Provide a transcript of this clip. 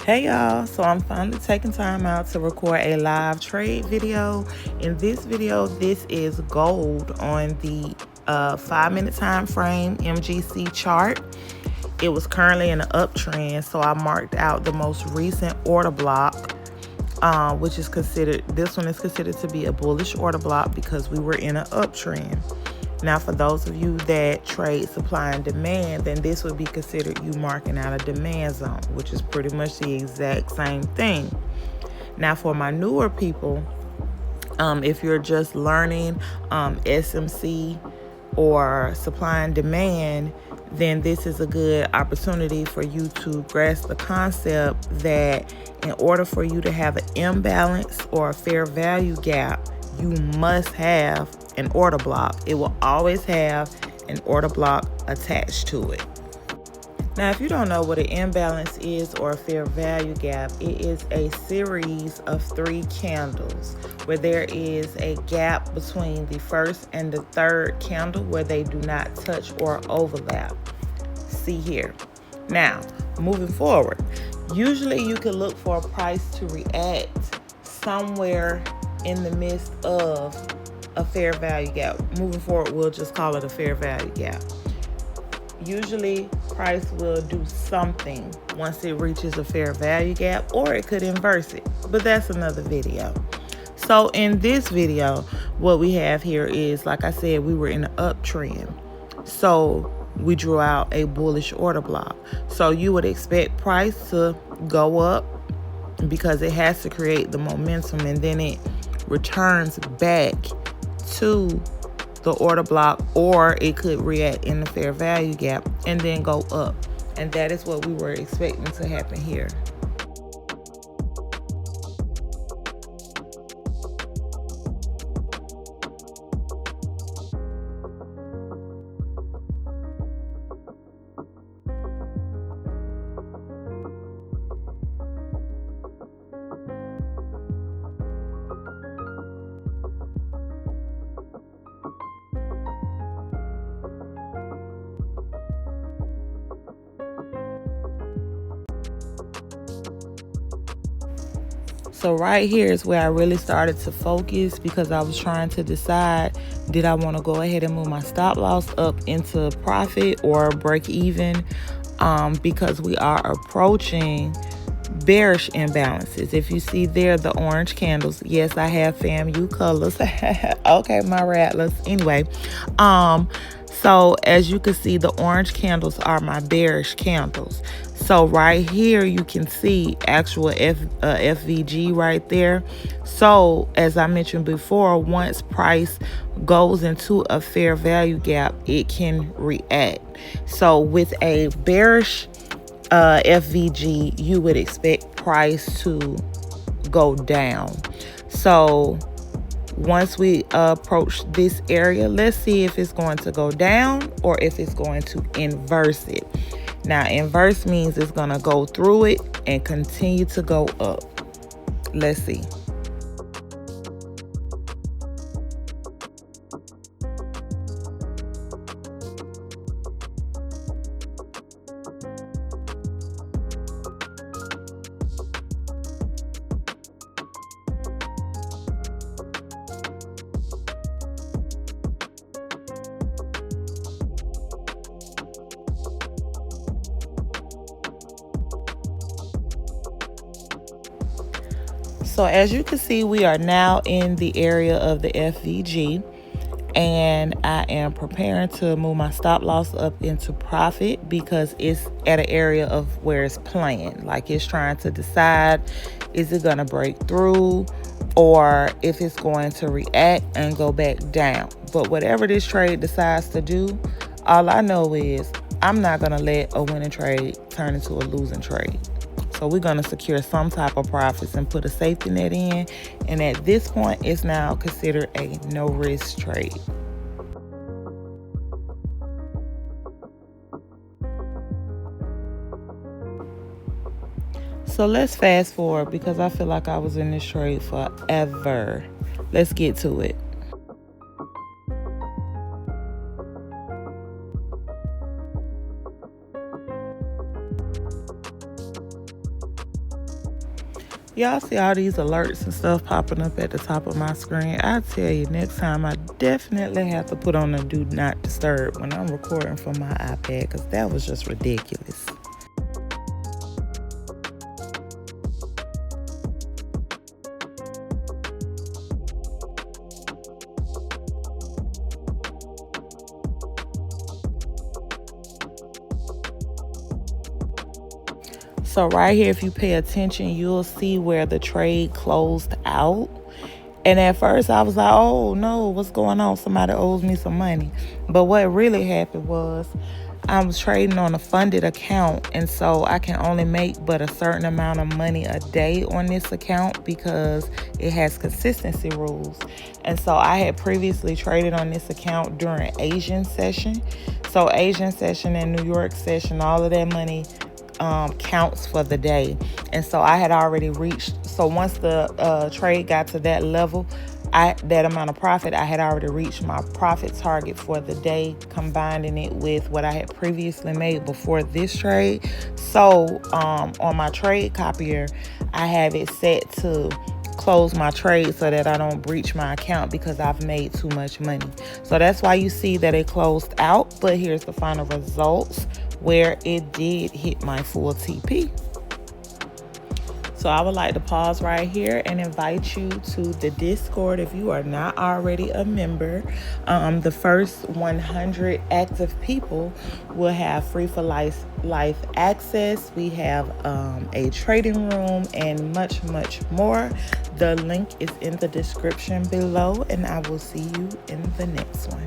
Hey y'all, so I'm finally taking time out to record a live trade video. In this video, this is gold on the 5 minute time frame MGC chart. It was currently in an uptrend, so I marked out the most recent order block, which is this one is considered to be a bullish order block because we were in an uptrend. Now, for those of you that trade supply and demand, then this would be considered you marking out a demand zone, which is pretty much the exact same thing. Now, for my newer people, if you're just learning SMC or supply and demand, then this is a good opportunity for you to grasp the concept that in order for you to have an imbalance or a fair value gap, you must have an order block. It will always have an order block attached to it. Now, if you don't know what an imbalance is or a fair value gap, it is a series of 3 candles where there is a gap between the first and the third candle where they do not touch or overlap. See here. Now, moving forward, usually you can look for a price to react somewhere in the midst of a fair value gap. Moving forward, we'll just call it a fair value gap. Usually price will do something once it reaches a fair value gap, or it could inverse it, but that's another video. So in this video, what we have here is, like I said, we were in an uptrend, so we drew out a bullish order block. So you would expect price to go up because it has to create the momentum, and then it returns back to the order block, or it could react in the fair value gap and then go up. And that is what we were expecting to happen here. So right here is where I really started to focus, because I was trying to decide, did I want to go ahead and move my stop loss up into profit or break even, because we are approaching bearish imbalances. If you see there, the orange candles, yes, I have FAMU colors. Okay, my rattlers. Anyway, so as you can see, the orange candles are my bearish candles. So right here, you can see actual FVG right there. So as I mentioned before, once price goes into a fair value gap, it can react. So with a bearish FVG, you would expect price to go down. So once we approach this area, let's see if it's going to go down or if it's going to inverse it. Now, inverse means it's going to go through it and continue to go up. Let's see. So as you can see, we are now in the area of the FVG, and I am preparing to move my stop loss up into profit because it's at an area of where it's playing. Like it's trying to decide, is it going to break through or if it's going to react and go back down. But whatever this trade decides to do, all I know is I'm not going to let a winning trade turn into a losing trade. So we're going to secure some type of profits and put a safety net in. And at this point, it's now considered a no-risk trade. So let's fast forward because I feel like I was in this trade forever. Let's get to it. Y'all see all these alerts and stuff popping up at the top of my screen. I tell you, next time I definitely have to put on a do not disturb when I'm recording from my iPad, because that was just ridiculous. So right here, if you pay attention, you'll see where the trade closed out. And at first I was like, oh no, what's going on? Somebody owes me some money. But what really happened was I was trading on a funded account. And so I can only make but a certain amount of money a day on this account because it has consistency rules. And so I had previously traded on this account during Asian session. So Asian session and New York session, all of that money counts for the day. And so I had already reached, so once the trade got to that level, that amount of profit, I had already reached my profit target for the day, combining it with what I had previously made before this trade. So on my trade copier, I have it set to close my trade so that I don't breach my account because I've made too much money. So that's why you see that it closed out. But here's the final results where it did hit my full TP. So I would like to pause right here and invite you to the Discord if you are not already a member. The first 100 active people will have free for life access. We have a trading room and much, much more. The link is in the description below, and I will see you in the next one.